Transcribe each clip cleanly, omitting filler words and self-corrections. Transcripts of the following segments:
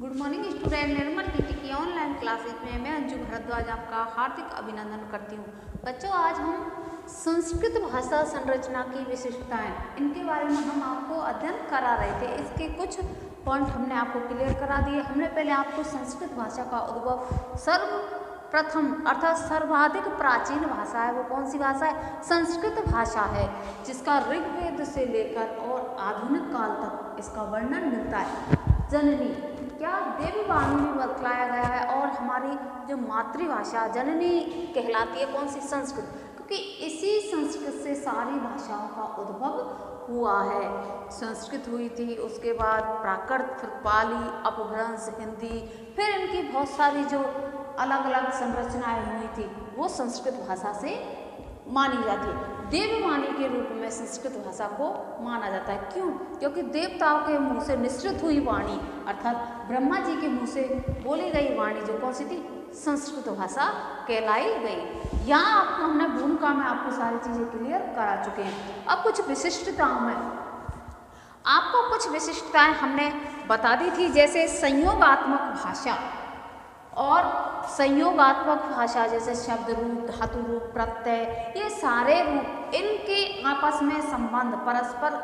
Good morning student. Nirmal TT की online classes में मैं अंजू भारद्वाज आपका हार्दिक अभिनंदन करती हूँ। बच्चों, आज हम संस्कृत भाषा संरचना की विशिष्टताएं, इनके बारे में हम आपको अध्ययन करा रहे थे। इसके कुछ पॉइंट हमने आपको क्लियर करा दिए। हमने पहले आपको संस्कृत भाषा का उद्भव, सर्वप्रथम अर्थात सर्वाधिक प्राचीन भाषा है वो कौन सी भाषा है? संस्कृत भाषा है, जिसका ऋग्वेद से लेकर और आधुनिक काल तक इसका वर्णन मिलता है। जननी क्या देववाणी में बतलाया गया है, और हमारी जो मातृभाषा जननी कहलाती है कौन सी? संस्कृत, क्योंकि इसी संस्कृत से सारी भाषाओं का उद्भव हुआ है। संस्कृत हुई थी, उसके बाद प्राकृत, फिर पाली, अपभ्रंश, हिंदी, फिर इनकी बहुत सारी जो अलग अलग संरचनाएं हुई थी वो संस्कृत भाषा से मानी जाती है। देववाणी के रूप में संस्कृत भाषा को माना जाता है। क्यों? क्योंकि देवताओं के मुंह से निसृत हुई वाणी, अर्थात ब्रह्मा जी के मुंह से बोली गई वाणी जो कौन सी थी? संस्कृत भाषा कहलाई गई। यहाँ आपको हमने भूमिका में आपको सारी चीजें क्लियर करा चुके हैं। अब कुछ विशिष्टताओं में आपको कुछ विशिष्टताएं हमने बता दी थी, जैसे संयोगात्मक भाषा और संयोगात्मक भाषा, जैसे शब्द रूप, धातु रूप, प्रत्यय, ये सारे रूप इनके आपस में संबंध, परस्पर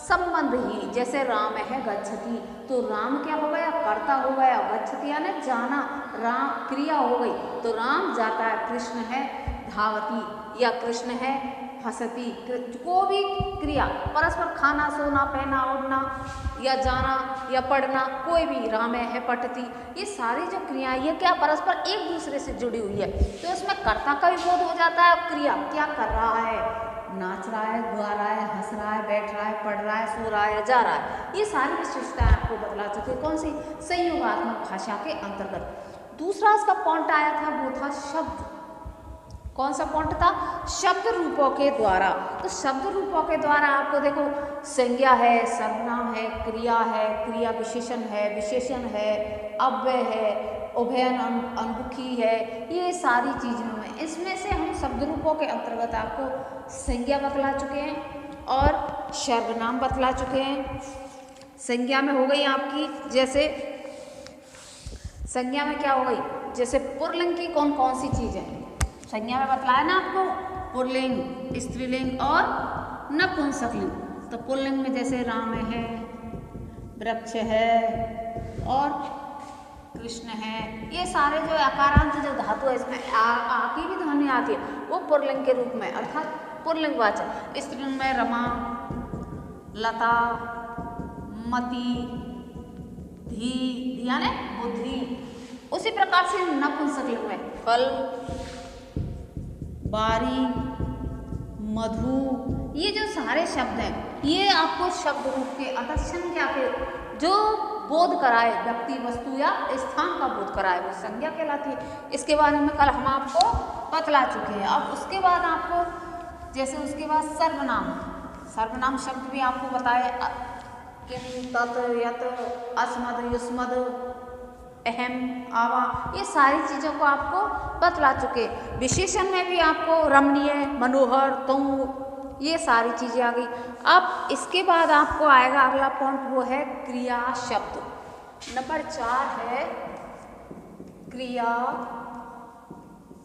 संबंध ही। जैसे राम है गच्छति, तो राम क्या हो गया? कर्ता हो गया। गच्छति यानी जाना, राम क्रिया हो गई, तो राम जाता है। कृष्ण है धावती, या कृष्ण है हसती, को भी क्रिया परस्पर, खाना, सोना, पहना, उड़ना, या जाना या पढ़ना, कोई भी, राम है पठती, ये सारी जो क्रियाएं ये क्या परस्पर एक दूसरे से जुड़ी हुई है। तो इसमें कर्ता का भी बोध हो जाता है, क्रिया क्या कर रहा है, नाच रहा है, गा रहा है, हंस रहा है, बैठ रहा है, पढ़ रहा है, सो रहा है, जा रहा है। ये सारी विशेषताएं आपको बतला चुके कौन सी? संयोगात्मक भाषा के अंतर्गत। दूसरा इसका पॉइंट आया था वो था शब्द। कौन सा पॉइंट था? शब्द रूपों के द्वारा। तो शब्द रूपों के द्वारा आपको देखो, संज्ञा है, सर्वनाम है, क्रिया है, क्रिया विशेषण है, अव्यय है, उभयन अनुभुखी है, ये सारी चीजों में इसमें से हम शब्द रूपों के अंतर्गत आपको संज्ञा बतला चुके हैं और सर्वनाम बतला चुके हैं। संज्ञा में हो गई आपकी, जैसे संज्ञा में क्या हो गई? जैसे पुल्लिंग की कौन कौन सी चीज है संज्ञा में बतलाया ना आपको? पुल्लिंग, स्त्रीलिंग और नपुंसकलिंग। तो पुल्लिंग में जैसे राम है, वृक्ष है और कृष्ण है, ये सारे जो आकारांत जो धातु है इसमें आ की भी ध्वनि आती है, वो पुल्लिंग के रूप में, अर्थात पुल्लिंगवाचक। स्त्रीलिंग में रमा, लता, मति, धी यानी बुद्धि। उसी प्रकार से नपुंसकलिंग में फल, बारी, मधु, ये जो सारे शब्द हैं ये आपको शब्द रूप के अर्थात संज्ञा के जो बोध कराए, व्यक्ति, वस्तु या स्थान का बोध कराए, वो संज्ञा कहलाती है। इसके बारे में कल हम आपको बतला चुके हैं। अब उसके बाद आपको जैसे उसके बाद सर्वनाम, सर्वनाम शब्द भी आपको बताए, किम, तत्, यत्, अस्मद, युष्मद, अहम, आवा, ये सारी चीज़ों को आपको बतला चुके। विशेषण में भी आपको रमणीय, मनोहर, तुम, ये सारी चीज़ें आ गई। अब इसके बाद आपको आएगा अगला पॉइंट, वो है क्रिया शब्द। नंबर 4 है क्रिया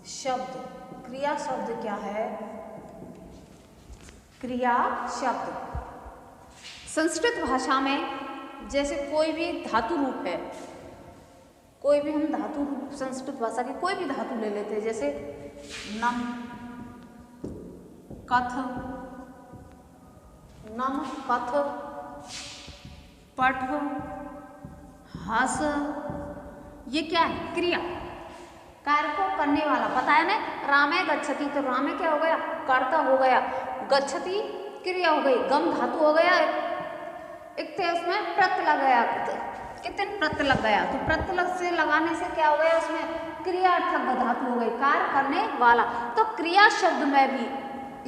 शब्द। क्रिया शब्द क्या है? क्रिया शब्द संस्कृत भाषा में जैसे कोई भी धातु रूप है, कोई भी हम धातु संस्कृत भाषा की कोई भी धातु ले लेते हैं, जैसे नम, कथ, नम, कथ, पठ, हस, ये क्या है? क्रिया, कार्य को करने वाला। पता है ना, रामे गच्छति, तो रामे क्या हो गया? कर्ता हो गया। गच्छति क्रिया हो गई, गम धातु हो गया, एक थे उसमें प्रत्यय लग गया, कितने प्रत्यय लग गया, तो प्रत्यय से लगाने से क्या हो गया? उसमें क्रिया अर्थक धातु हो गई, कार्य करने वाला। तो क्रिया शब्द में भी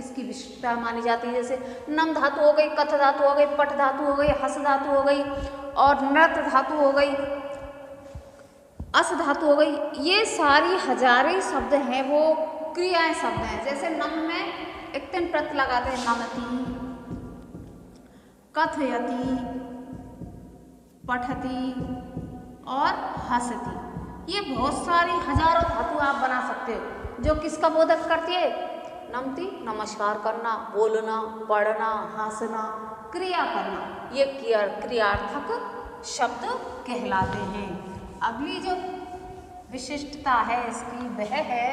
इसकी विशिष्टता मानी जाती है। जैसे नम धातु हो गई, कथ धातु हो गई, पठ धातु हो गई, हस धातु हो गई और नृत धातु हो गई, अस धातु हो गई। ये सारी हजारे शब्द हैं वो क्रियाएं शब्द हैं। जैसे नम में एक दिन प्रत्यय लगाते हैं, नमति, कथयति, पठति, और हसती। ये बहुत सारी हजारों धातु आप बना सकते हो जो किसका बोधक करती है? नमती, नमस्कार करना, बोलना, पढ़ना, हंसना, क्रिया करना, ये क्रियार्थक शब्द कहलाते हैं। अगली जो विशिष्टता है इसकी वह है,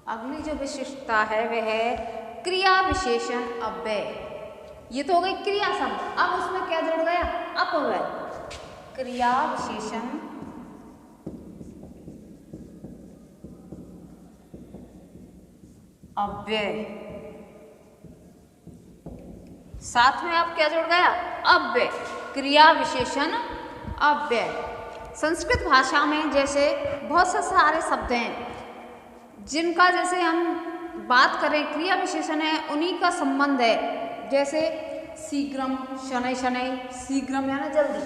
अगली जो विशिष्टता है वह है क्रिया विशेषण अव्यय। ये तो हो गई क्रिया शब्द, अब उसमें क्या जुड़ गया? अपव्यय। क्रिया विशेषण अव्यय, साथ में अब क्या जुड़ गया? अव्यय। क्रिया विशेषण अव्यय। संस्कृत भाषा में जैसे बहुत से सारे शब्द हैं जिनका जैसे हम बात करें क्रिया विशेषण है उन्हीं का संबंध है। जैसे शीघ्रम, शनै शनै, शीघ्रम यानी जल्दी,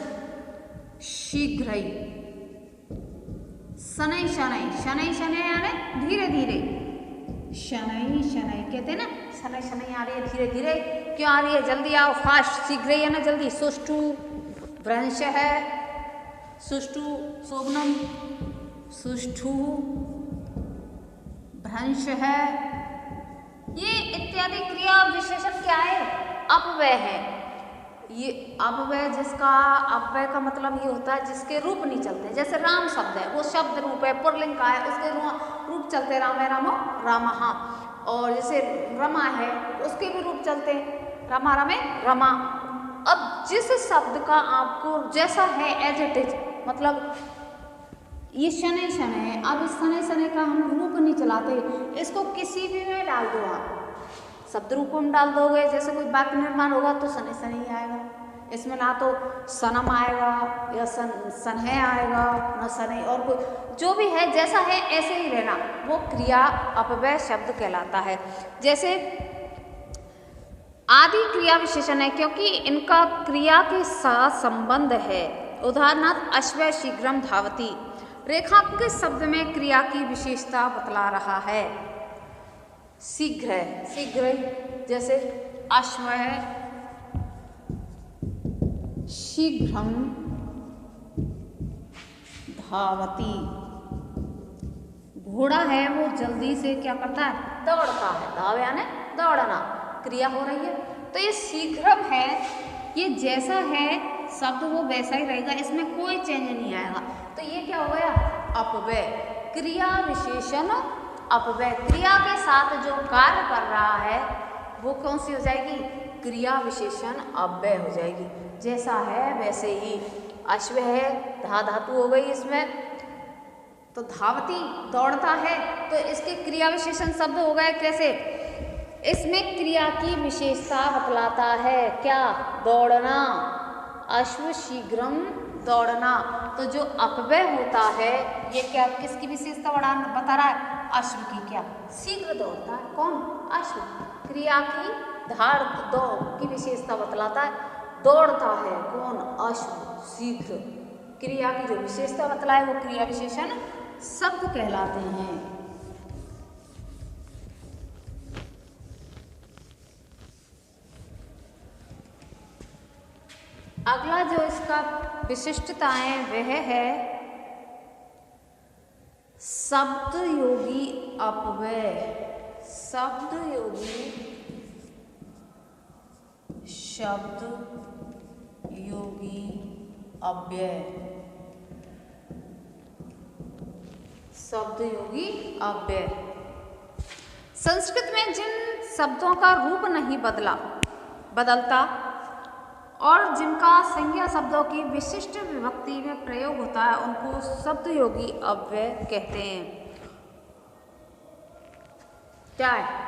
शीघ्रै, शनै शनै, शनै शनै यानी धीरे धीरे, शनै शनै कहते हैं ना, शनै शनै आ रही है धीरे धीरे, क्यों आ रही है? जल्दी आओ, फास्ट, शीघ्र है ना जल्दी। सुष्ठु भ्रंश है, सुष्ठु शोभनम, सुष्ठु भ्रंश है। ये इत्यादि क्रिया विशेषण क्या है? अपव्यय है। ये अपव्यय, जिसका अपव्यय का मतलब ये होता है जिसके रूप नहीं चलते। जैसे राम शब्द है, वो शब्द रूप है, पुल्लिंग का है, उसके रूप चलते, राम है रामो रामः। और जैसे रमा है उसके भी रूप चलते, रमा रमे रमा। अब जिस शब्द का आपको जैसा है एज इट इज, मतलब ये शनै शनै है, अब इस शनै शनै का हम रूप नहीं चलाते, इसको किसी भी में डाल दो आप, शब्द रूप में डाल दोगे। जैसे कोई वाक्य निर्माण होगा तो शनै शनै ही आएगा, इसमें ना तो सनम आएगा या सनहे आएगा, ना शनै, और कोई जो भी है जैसा है ऐसे ही रहना, वो क्रिया अपव्यय शब्द कहलाता है। जैसे आदि क्रिया विशेषण है क्योंकि इनका क्रिया के साथ संबंध है। उदाहरणार्थ अश्व शीघ्रम धावती, रेखांकित शब्द में क्रिया की विशेषता बतला रहा है। शीघ्र है, शीघ्र, जैसे अश्व है शीघ्रम धावती, घोड़ा है वो जल्दी से क्या करता है? दौड़ता है। धाव यानी दौड़ना, क्रिया हो रही है। तो ये शीघ्रम है, ये जैसा है शब्द वो वैसा ही रहेगा, इसमें कोई चेंज नहीं आएगा। तो ये क्या हो गया? अपव्यय। क्रिया विशेषण अपव्यय, क्रिया के साथ जो कार्य कर रहा है वो कौन सी हो जाएगी? क्रिया विशेषण अव्यय हो जाएगी। जैसा है वैसे ही। अश्व है, धा धातु हो गई इसमें, तो धावती दौड़ता है, तो इसके क्रिया विशेषण शब्द हो गए कैसे? इसमें क्रिया की विशेषता बतलाता है क्या? दौड़ना। अश्व शीघ्रम दौड़ना। तो जो अपव्यय होता है ये क्या, किसकी विशेषता बता रहा है? अश्व की। क्या? शीघ्र दौड़ता है कौन? अश्व। क्रिया की धार दौड़ की विशेषता बतलाता है, दौड़ता है कौन? अश्व शीघ्र। क्रिया की जो विशेषता बतलाए वो क्रिया विशेषण शब्द कहलाते हैं। अगला जो इसका विशिष्टताएं वह है शब्द योगी अपव्यय। शब्द योगी, शब्द योगी अव्यय, शब्द योगी अव्यय। संस्कृत में जिन शब्दों का रूप नहीं बदलता और जिनका संज्ञा शब्दों की विशिष्ट विभक्ति में प्रयोग होता है उनको शब्द योगी अव्यय कहते हैं। क्या है?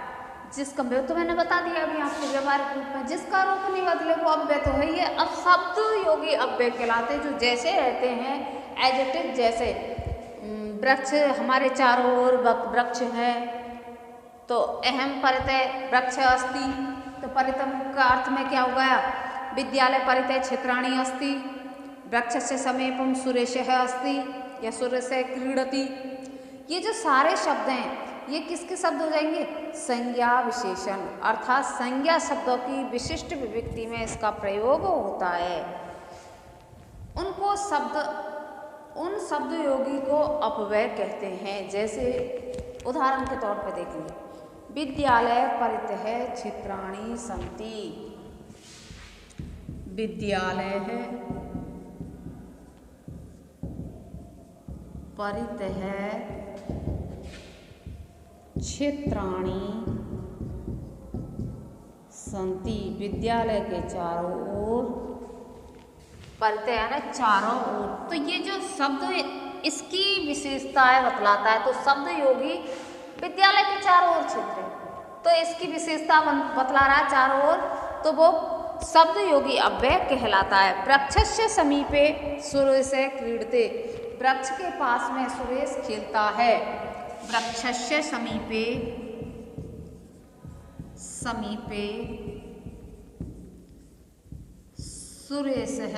जिसका तो मैंने बता दिया अभी आपको व्यवहारिक रूप में, जिसका रूप नहीं बदले वो अव्यय तो है ही है। अब शब्द योगी अव्यय कहलाते जो जैसे रहते हैं एडजेक्टिव, जैसे वृक्ष हमारे चारों ओर वृक्ष है तो अहम परितय वृक्ष अस्ति, तो परितम का अर्थ में क्या हो गया? विद्यालय परितय क्षेत्राणि अस्ति, वृक्ष से समीपम सुरेशः अस्ति या सुरेशः क्रीडति। ये जो सारे शब्द हैं ये किसके शब्द हो जाएंगे? संज्ञा विशेषण, अर्थात संज्ञा शब्दों की विशिष्ट विभक्ति में इसका प्रयोग होता है। उनको उन शब्द योगी को अपव्यय कहते हैं। जैसे उदाहरण के तौर पर देखेंगे, विद्यालय परितः क्षेत्राणि सन्ति। विद्यालय है परितः क्षेत्राणि सन्ति। विद्यालय के चारों ओर, परितः यानी चारों ओर। तो ये जो शब्द इसकी विशेषताएं बतलाता है। तो शब्द योगी विद्यालय के चारों ओर क्षेत्र है, तो इसकी विशेषता बतला रहा है चारों ओर, तो वो शब्द योगी अव्यय कहलाता है। वृक्षस्य समीपे सुरेशः क्रीडते। वृक्ष के पास में सुरेश खेलता है। वृक्षस्य समीपे सुरेशः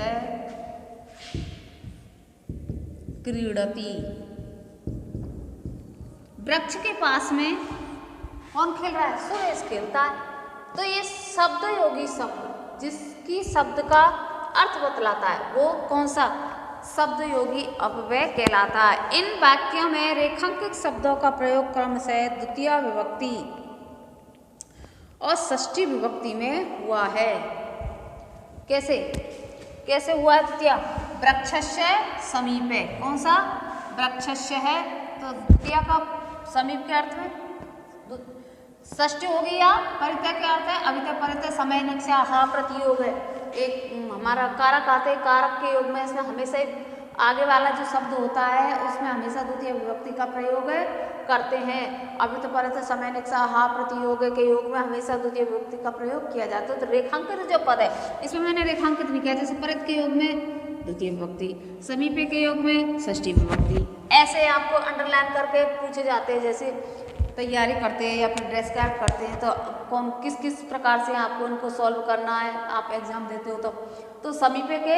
क्रीडति। वृक्ष के पास में कौन खेल रहा है? सुरेश खेलता है। तो ये शब्द योगी शब्द जिसकी शब्द का अर्थ बतलाता है वो कौन सा? शब्द योगी अपव्यय कहलाता है। इन वाक्यों में रेखांकित शब्दों का प्रयोग क्रमशः द्वितीय विभक्ति और षष्ठी विभक्ति में हुआ है। कैसे हुआ है द्वितीय? वृक्षस्य समीपे, कौन सा? वृक्षस्य है, तो द्वितीय का समीप के अर्थ में, षष्ठी होगी या परितः के अर्थ है अभितः परितः समय नक्षा हा प्रतियोग है। एक हमारा कारक आते हैं, कारक के योग में इसमें हमेशा आगे वाला जो शब्द होता है उसमें हमेशा द्वितीय विभक्ति का प्रयोग करते हैं। अभितः परितः समय नक्षा हा प्रतियोग के योग में हमेशा द्वितीय विभक्ति का प्रयोग किया जाता है। तो रेखांकित जो पद है इसमें मैंने रेखांकित नहीं किया, जैसे परित के योग में द्वितीय विभक्ति, समीपे के योग में षष्ठी विभक्ति। ऐसे आपको अंडरलाइन करके पूछे जाते हैं, जैसे तैयारी करते हैं या फिर ड्रेस कार्ड करते हैं तो कौन किस प्रकार से आपको इनको सॉल्व करना है, आप एग्जाम देते हो तो समीपे के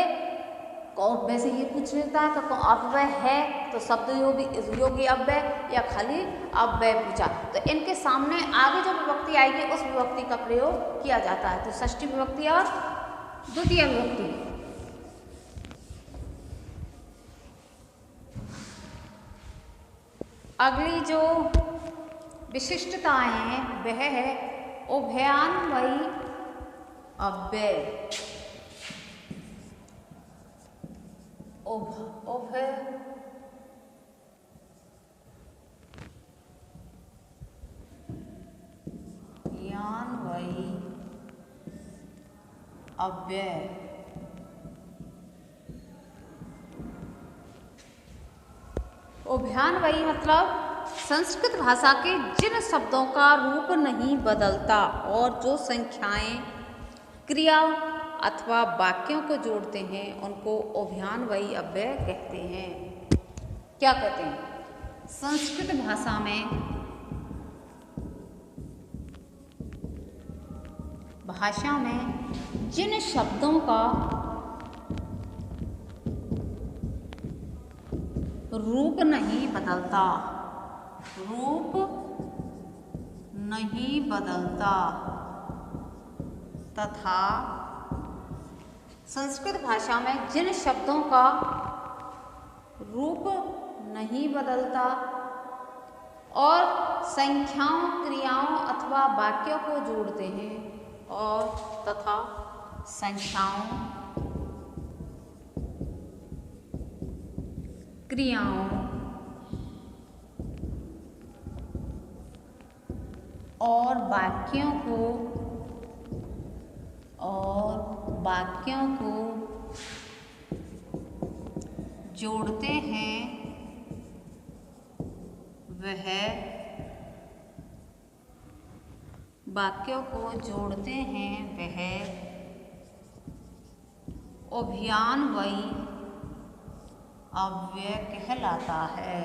कौन वैसे ये पूछ लेता है कि अव्यय है तो शब्द योगी अव्यय या खाली अव्यय पूछा, तो इनके सामने आगे जो विभक्ति आएगी उस विभक्ति का प्रयोग किया जाता है। तो षष्ठी विभक्ति और द्वितीय विभक्ति। अगली जो विशिष्टताएं हैं वह है उभयान्वयी अव्यय। उभयान्वयी अव्यय। उभयान्वयी मतलब संस्कृत भाषा के जिन शब्दों का रूप नहीं बदलता और जो संख्याएं, क्रिया अथवा वाक्यों को जोड़ते हैं उनको उभयान्वयी अव्यय कहते हैं। क्या कहते हैं? संस्कृत भाषा में जिन शब्दों का रूप नहीं बदलता तथा संस्कृत भाषा में जिन शब्दों का रूप नहीं बदलता और संख्याओं, क्रियाओं अथवा वाक्यों को जोड़ते हैं और तथा संख्याओं, क्रियाओं और वाक्यों को जोड़ते हैं वह उभयान्वयी अव्यय कहलाता है।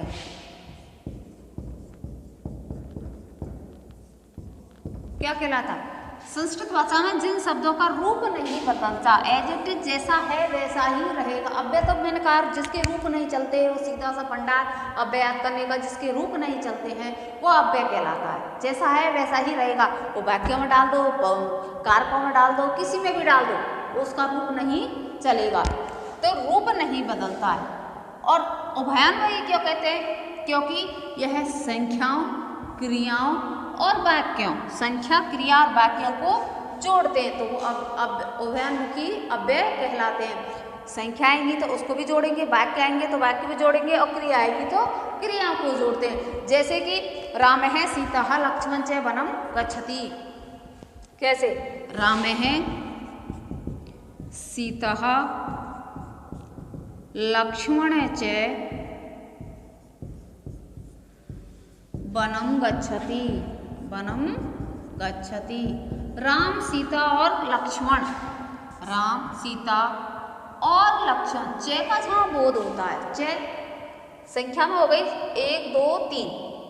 क्या कहलाता है? संस्कृत भाषा में जिन शब्दों का रूप नहीं बदलता, एज इट इज जैसा है वैसा ही रहेगा। अव्यय तो मैंने कहा जिसके रूप नहीं चलते वो सीधा सा फंडा अव्यय याद करने का, जिसके रूप नहीं चलते हैं वो अव्यय कहलाता है। जैसा है वैसा ही रहेगा, वो वाक्यों में डाल दो, कारकों में डाल दो, किसी में भी डाल दो, उसका रूप नहीं चलेगा। तो रूप नहीं बदलता है। और उभयान्वयी क्यों कहते हैं? क्योंकि यह संख्याओं, क्रियाओं और वाक्यों, संख्या, क्रिया और वाक्यों को जोड़ते हैं, तो वो अब उभयान्मुखी अव्यय कहलाते हैं। संख्या आएंगी तो उसको भी जोड़ेंगे, वाक्य आएंगे तो वाक्य भी जोड़ेंगे, और क्रिया आएगी तो क्रियाओं को जोड़ते हैं। जैसे कि राम है सीता लक्ष्मण च वनम गच्छति। कैसे? राम है सीता लक्ष्मण च वनम गच्छति, वनम गच्छति। राम, सीता और लक्ष्मण, राम, सीता और लक्ष्मण, च का जहाँ बोध होता है, च संख्या में हो गई 1 2 3।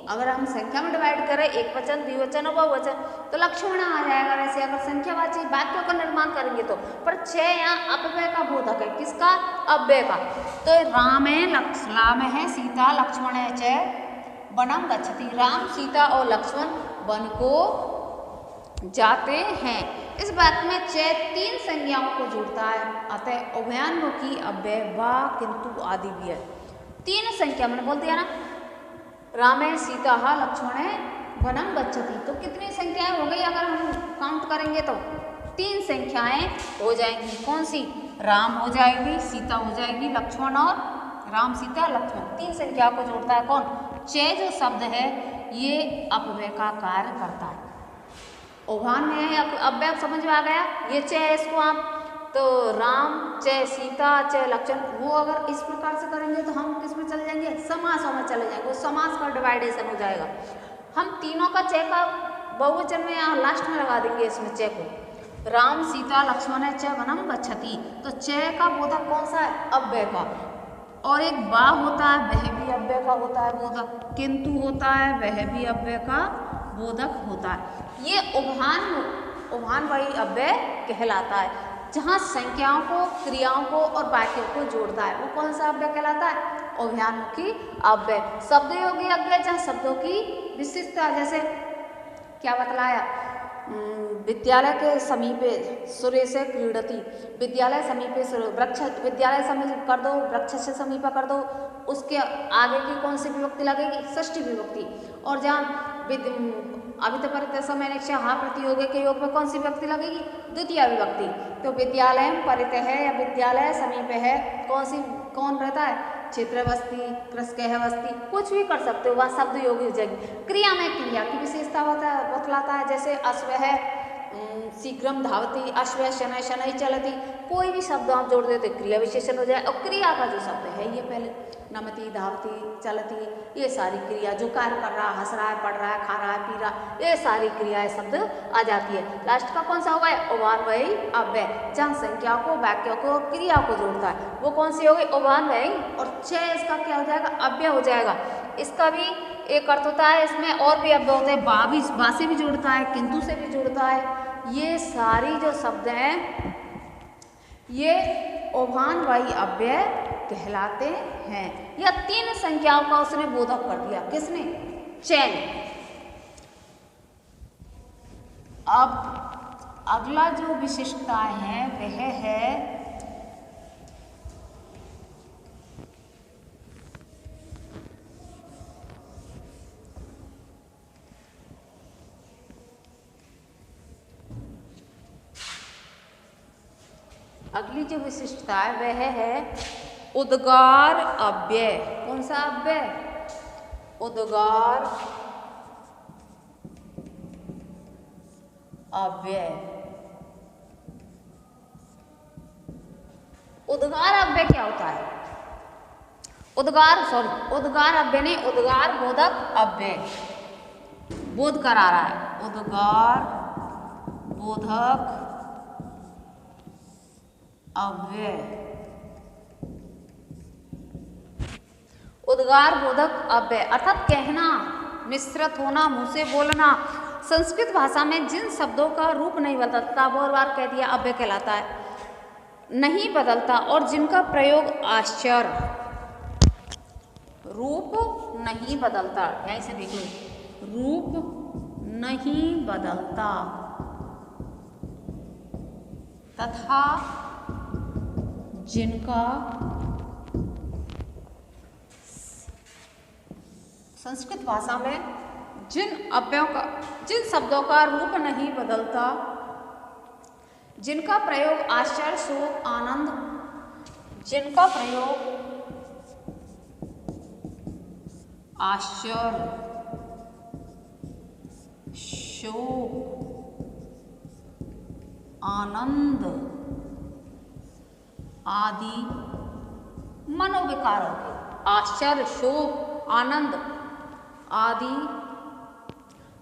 अगर हम संख्या में डिवाइड करें एक वचन, द्विवचन और बहुवचन, तो लक्ष्मण आ जाएगा। वैसे अगर संख्यावाची वाक्यों का निर्माण करेंगे तो, पर च यहाँ अपव्यय का बोधक है। किसका? अव्यय का। तो राम है सीता लक्ष्मण है च वनम गच्छति। राम, सीता और लक्ष्मण वन को जाते हैं। इस बात में च 3 संज्ञाओं को जोड़ता है, अतः उभयान्मुखी अव्यय वा, किंतु आदि भी है। 3 संख्या मैंने बोल दिया ना, राम है सीता लक्ष्मण है वनम गच्छति, तो कितनी संख्याएं हो गई? अगर हम काउंट करेंगे तो 3 संख्याएं हो जाएंगी। कौन सी? राम हो जाएगी, सीता हो जाएगी, लक्ष्मण, और राम, सीता, लक्ष्मण 3 संख्या को जोड़ता है कौन? च जो शब्द है ये अपव्यय का कार्य करता है। उभान में है अव्यय, समझ में आ गया? ये च है, इसको आप तो राम च सीता च लक्ष्मण, वो अगर इस प्रकार से करेंगे तो हम किस में चले जाएंगे? समासों में चले जाएंगे, वो समास का डिवाइडेशन हो जाएगा। हम तीनों का च का बहुवचन में यहाँ लास्ट में लगा देंगे इसमें च को। राम, सीता, लक्ष्मण है च वनम गच्छति, तो च का बोधक कौन सा है? अव्यय का। और एक वा होता है, वह भी अव्यय का होता है बोधक। किंतु होता है, वह भी अव्यय का बोधक होता है। ये उभयान्वयी अव्यय कहलाता है, जहाँ संख्याओं को, क्रियाओं को और वाक्यों को जोड़ता है। वो कौन सा अव्यय कहलाता है? उभयान्मुखी अव्यय। शब्दयोगी अव्यय, जहाँ शब्दों की विशिष्टता, जैसे क्या बतलाया? विद्यालय के समीपे सुरेश क्रीडति, विद्यालय समीपे वृक्ष, विद्यालय समीप कर दो, वृक्ष से समीप कर दो, उसके आगे की कौन सी विभक्ति लगेगी? षष्ठी विभक्ति। और जहाँ अभितपरित समय प्रतियोगी के योग में कौन सी विभक्ति लगेगी? द्वितीय विभक्ति। तो विद्यालय परित है या विद्यालय समीप है, कौन रहता है? क्षेत्रवस्ती, कृषकः वस्ती, कुछ भी कर सकते हो, वह शब्द योगी हो जाएगी। क्रिया में क्रिया की विशेषता बतलाता है, जैसे अश्व है शीघ्रम धावती, अश्व शनैः शनैः चलती, कोई भी शब्द आप जोड़ देते क्रिया विशेषण हो जाए। और क्रिया का जो शब्द है ये पहले नमती, धावती, चलती, ये सारी क्रिया, जो कार्य कर रहा है, हंस रहा है, पढ़ रहा है, खा रहा है, पी रहा, ये सारी क्रियाएं शब्द आ जाती है। लास्ट का कौन सा होगा? उभयान्वयी अव्यय, जहाँ संख्याओं को, वाक्यों को, क्रियाओं को जोड़ता है, वो कौन सी होगी? उभयान्वयी। और च इसका क्या हो जाएगा? अव्यय हो जाएगा। इसका भी एक अर्थ होता है, इसमें और भी अव्यय होते हैं, बा से भी जोड़ता है, किंतु से भी जोड़ता है। ये सारी जो शब्द हैं ये उभयान्वयी अव्यय कहलाते हैं। या 3 संख्याओं का उसने बोधक कर दिया। किसने? च ने। अब अगला जो विशिष्टता है वह है अगली जो विशिष्टता है वह है उद्गार अव्यय। कौन सा अव्यय? उद्गार अव्यय। उद्गार अव्यय क्या होता है? उद्गार अव्यय नहीं, उद्गार बोधक अव्यय। बोध करा रहा है, उद्गार बोधक अव्यय। उद्गार बोधक अव्यय अर्थात कहना, मिश्रित होना, मुंह से बोलना। संस्कृत भाषा में जिन शब्दों का रूप नहीं बदलता, बहुत बार कह दिया, अव्यय कहलाता है, नहीं बदलता, और जिनका प्रयोग आश्चर्य, रूप नहीं बदलता, यहीं से देख लो, रूप नहीं बदलता तथा जिनका संस्कृत भाषा में जिन शब्दों का रूप नहीं बदलता, जिनका प्रयोग आश्चर्य, शोक, आनंद, जिनका प्रयोग आश्चर्य, शोक, आनंद आदि मनोविकारों के, आश्चर्य, शोक, आनंद आदि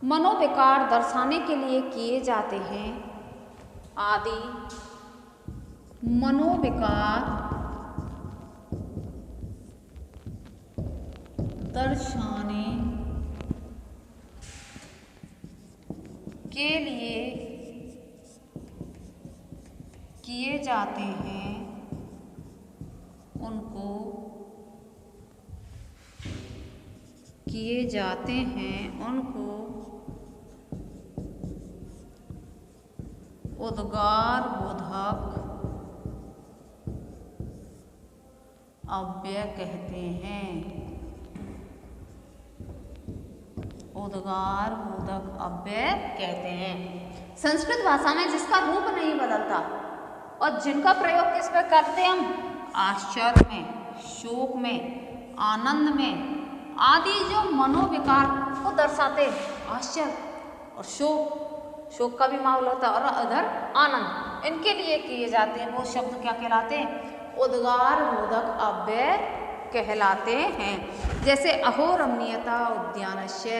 मनोविकार दर्शाने के लिए किए जाते हैं, आदि मनोविकार दर्शाने के लिए किए जाते हैं, उनको किए जाते हैं, उनको उद्गार बोधक अव्यय कहते हैं, उद्गार बोधक अव्यय कहते हैं। संस्कृत भाषा में जिसका रूप नहीं बदलता और जिनका प्रयोग किस में करते हैं हम, आश्चर्य में, शोक में, आनंद में आदि जो मनोविकार को दर्शाते हैं, आश्चर्य और शोक का भी माहौल होता है और उधर आनंद, इनके लिए किए जाते हैं वो शब्द क्या कहलाते हैं, उद्गार बोधक अव्यय कहलाते हैं। जैसे अहो रमणीयता उद्यानस्य,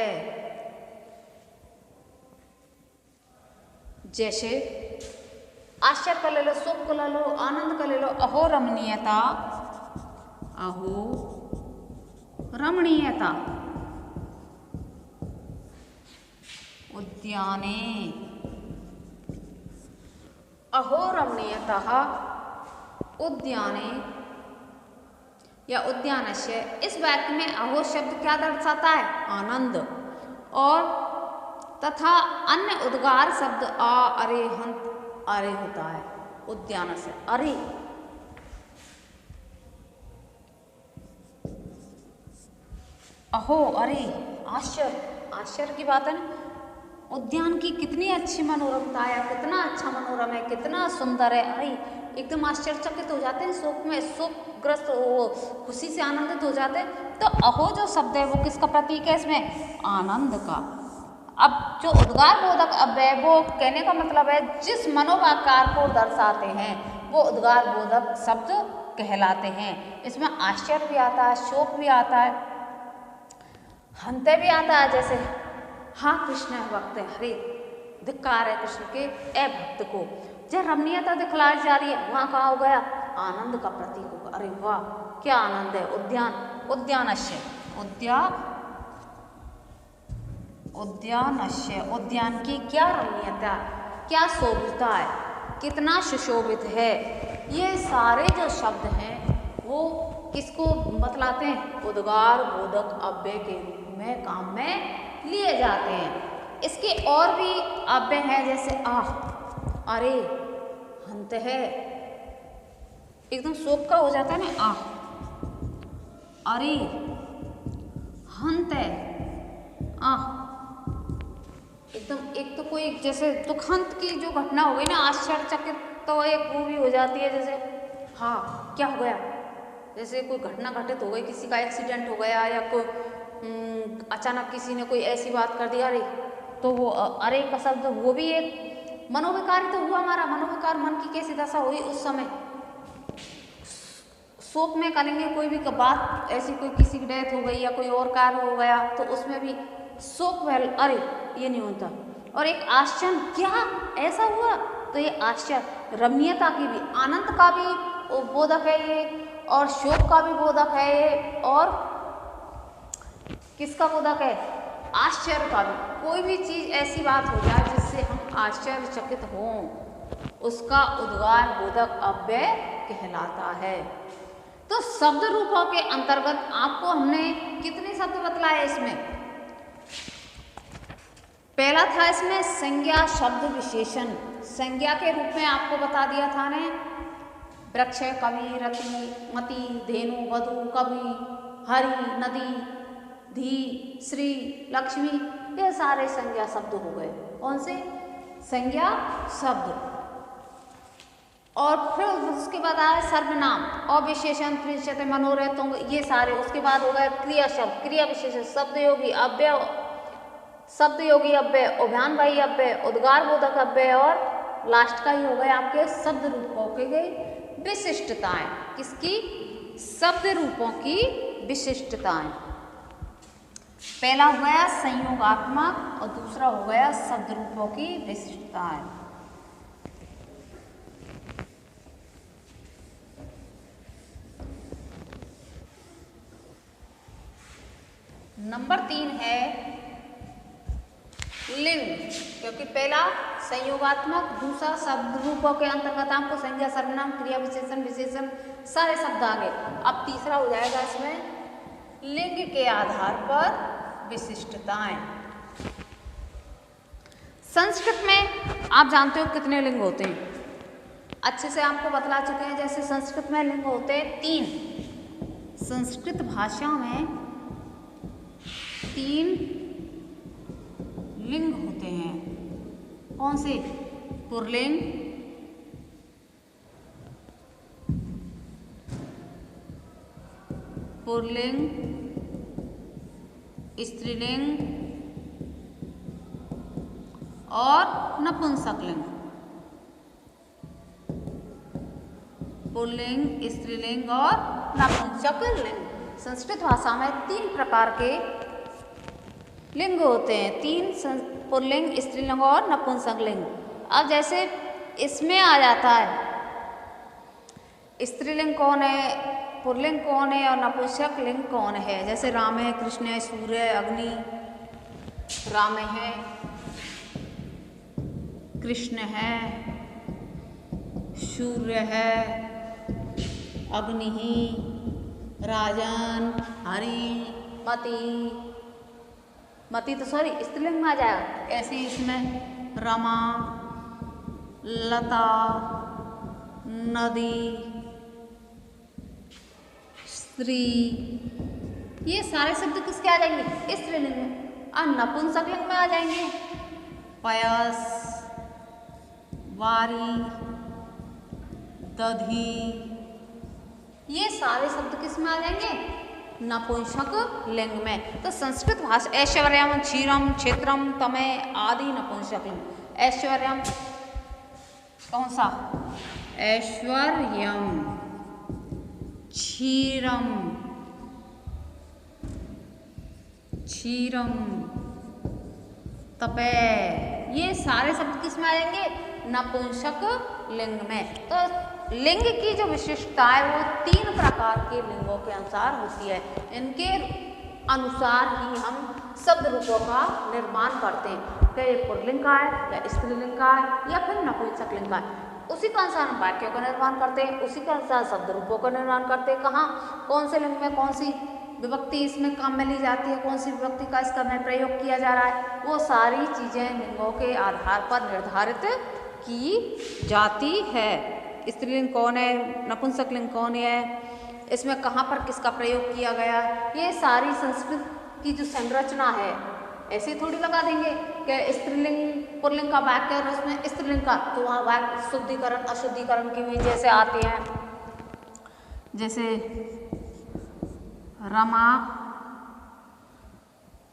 जैसे आश्चर्य का ले लो, शोक को ले लो, आनंद का ले लो, अहो रमणीयता, अहो रमणीयता उद्याने, अहो रमणीयतः उद्याने या उद्यानस्य। इस वाक्य में अहो शब्द क्या दर्शाता है, आनंद, और तथा अन्य उद्गार शब्द आ, अरे, हंत, अरे होता है उद्यान से, अरे। अहो, अरे, आश्चर्य की बात है ना, उद्यान की कितनी अच्छी मनोरमता है, कितना अच्छा मनोरम है, कितना सुंदर है, अरे एकदम आश्चर्यचकित हो जाते हैं, शोकग्रस्त खुशी से आनंदित हो जाते हैं। तो अहो जो शब्द है वो किसका प्रतीक है इसमें, आनंद का। अब जो उद्गार बोधक अव्यय, वो कहने का मतलब है जिस मनोवाकार को दर्शाते हैं वो उद्गार बोधक शब्द कहलाते हैं। इसमें आश्चर्य भी आता है, शोक भी आता है, हंते भी आता है, जैसे हाँ कृष्ण है भक्त, हरे धिक्कार है कृष्ण के अभक्त को। जब रमणीयता दिखलाई जा रही है वहाँ कहाँ हो गया, आनंद का प्रतीक होगा, अरे वाह क्या आनंद है। उद्यानस्य, उद्यानस्य, उद्यान की क्या रमणीयता, क्या शोभिता है, कितना सुशोभित है। ये सारे जो शब्द हैं वो किसको बतलाते हैं, उद्गार बोधक अव्यय के रूप में काम में लिए जाते हैं। इसके और भी अव्यय हैं, जैसे आह, अरे, हंत है, एकदम शोक का हो जाता है ना, आह, अरे, हंत है, आह, एकदम एक तो कोई जैसे दुखंत की जो घटना हो गई ना, आश्चर्यचकित, तो एक वो भी हो जाती है, जैसे हाँ क्या हो गया, जैसे कोई घटना घटित हो गई, किसी का एक्सीडेंट हो गया या कोई अचानक किसी ने कोई ऐसी बात कर दी, अरे, तो वो अरे का शब्द वो भी एक मनोविकार ही तो हुआ, हमारा मनोविकार, मन की कैसी दशा हुई उस समय। शोक में करेंगे कोई भी बात, ऐसी कोई किसी की डेथ हो गई या कोई और कार्य हो गया तो उसमें भी शोक अरे ये नहीं होता। और एक आश्चर्य, क्या ऐसा हुआ, तो ये आश्चर्य रमणीयता की भी, आनंद का भी बोधक है ये, और शोक का भी बोधक है ये, और किसका बोधक है, आश्चर्य का भी। कोई भी चीज़ ऐसी बात हो जाए जिससे हम आश्चर्यचकित हों, उसका उद्गार बोधक अव्यय कहलाता है। तो शब्द रूपों के अंतर्गत आपको हमने कितने शब्द बतलाए इसमें, पहला था इसमें संज्ञा शब्द विशेषण, संज्ञा के रूप में आपको बता दिया था ने वृक्ष, कवि, रति, मति, धेनु, वधु, कवि, हरि, नदी, धी, श्री, लक्ष्मी, ये सारे संज्ञा शब्द हो गए। कौन से? संज्ञा शब्द। और फिर उसके बाद आए सर्वनाम, अविशेषण, त्रिशत, मनोरथ, ये सारे। उसके बाद हो गए क्रिया शब्द, क्रिया विशेषण, शब्द योगी अव्यय, शब्द योगी अव्यय, उभयान्वयी अव्यय, उद्गार बोधक अव्यय, और लास्ट का ही हो गया आपके शब्द रूपों के गई विशिष्टताएं। किसकी? शब्द रूपों की विशिष्टताएं। पहला हो गया संयोगात्मक और दूसरा हो गया शब्द रूपों की विशिष्टताएं। नंबर 3 है लिंग, क्योंकि पहला संयोगात्मक, दूसरा शब्द रूपों के अंतर्गत आपको संज्ञा, सर्वनाम, क्रिया विशेषण, विशेषण सारे शब्द आ गए। अब तीसरा हो जाएगा इसमें लिंग के आधार पर विशिष्टताएं। संस्कृत में आप जानते हो कितने लिंग होते हैं, अच्छे से आपको बतला चुके हैं। जैसे संस्कृत में लिंग होते हैं 3। संस्कृत भाषा में 3 लिंग होते हैं। कौन से? पुल्लिंग, पुल्लिंग, स्त्रीलिंग और नपुंसकलिंग। पुल्लिंग, स्त्रीलिंग और नपुंसकलिंग। संस्कृत भाषा में 3 प्रकार के लिंग होते हैं, 3 पुल्लिंग, स्त्रीलिंग और नपुंसकलिंग। अब जैसे इसमें आ जाता है स्त्रीलिंग कौन है, पुल्लिंग कौन है और नपुंसकलिंग कौन है। जैसे राम है, कृष्ण है, सूर्य है, अग्नि। राम है, कृष्ण है, सूर्य है, अग्नि, राजन, हरि, मति तो सॉरी स्त्रीलिंग में आ जाएगा। ऐसे इसमें रमा, लता, नदी, स्त्री, ये सारे शब्द किसके आ जाएंगे? स्त्रीलिंग में। और नपुंसकलिंग में आ जाएंगे पयस, वारी, दधी, ये सारे शब्द किस में आ जाएंगे? नपुंसक लिंग में। तो संस्कृत भाषा ऐश्वर्यम, क्षीरम, क्षेत्रम, तमय आदि नपुंसक लिंग। ऐश्वर्यम कौन सा? ऐश्वर्यम, क्षीरम, क्षीरम, तपय, ये सारे शब्द किस में आ जाएंगे? नपुंसक लिंग में। तो लिंग की जो विशिष्टता है वो 3 प्रकार के लिंगों के अनुसार होती है। इनके अनुसार ही हम शब्द रूपों का निर्माण करते हैं। क्या ये पुल्लिंग का है या स्त्रीलिंग का है या फिर नपुंसकलिंग का है। उसी के अनुसार हम वाक्यों का निर्माण करते हैं, उसी के अनुसार शब्द रूपों का निर्माण करते हैं। कहाँ, कौन से लिंग में कौन सी विभक्ति इसमें काम में ली जाती है, कौन सी विभक्ति का इसका में प्रयोग किया जा रहा है, वो सारी चीज़ें लिंगों के आधार पर निर्धारित की जाती है। स्त्रीलिंग कौन है, नपुंसकलिंग कौन है, इसमें कहाँ पर किसका प्रयोग किया गया, ये सारी संस्कृत की जो संरचना है ऐसे थोड़ी लगा देंगे कि स्त्रीलिंग पुल्लिंग का वाक्य और उसमें स्त्रीलिंग का, तो वहाँ वाक्य शुद्धिकरण अशुद्धिकरण की भी जैसे आते हैं। जैसे रमा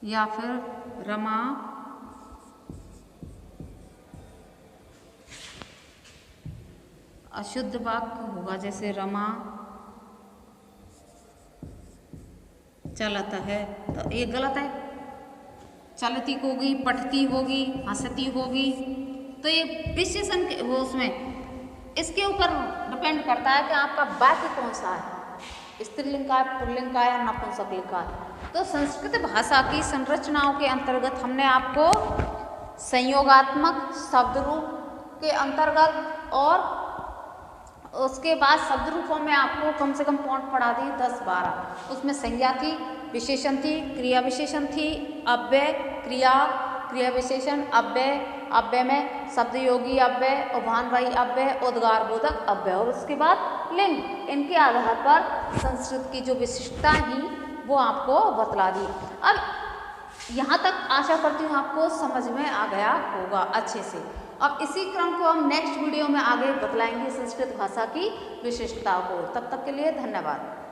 या फिर रमा, अशुद्ध वाक्य होगा जैसे रमा चलत है, तो ये गलत है। चलती होगी, पढ़ती होगी, हंसती होगी, तो ये विशेषण वो उसमें इसके ऊपर डिपेंड करता है कि आपका वाक्य कौन सा है, स्त्रीलिंग का है, पुल्लिंग का है या नपुंसकलिंग का है। तो संस्कृत भाषा की संरचनाओं के अंतर्गत हमने आपको संयोगात्मक शब्द रूप के अंतर्गत और उसके बाद शब्द रूपों में आपको कम से कम पॉइंट पढ़ा दी 10-12। उसमें संज्ञा थी, विशेषण थी, क्रिया विशेषण थी, अव्यय, क्रिया, क्रिया विशेषण, अव्यय, अव्यय में शब्द योगी अव्यय, उभानवाही अव्यय, उद्गार बोधक अव्यय और उसके बाद लिंग। इनके आधार पर संस्कृत की जो विशिष्टता ही वो आपको बतला दी। अब यहाँ तक आशा करती हूँ आपको समझ में आ गया होगा अच्छे से। अब इसी क्रम को हम नेक्स्ट वीडियो में आगे बतलाएंगे संस्कृत भाषा की विशिष्टता को। तब तक के लिए धन्यवाद।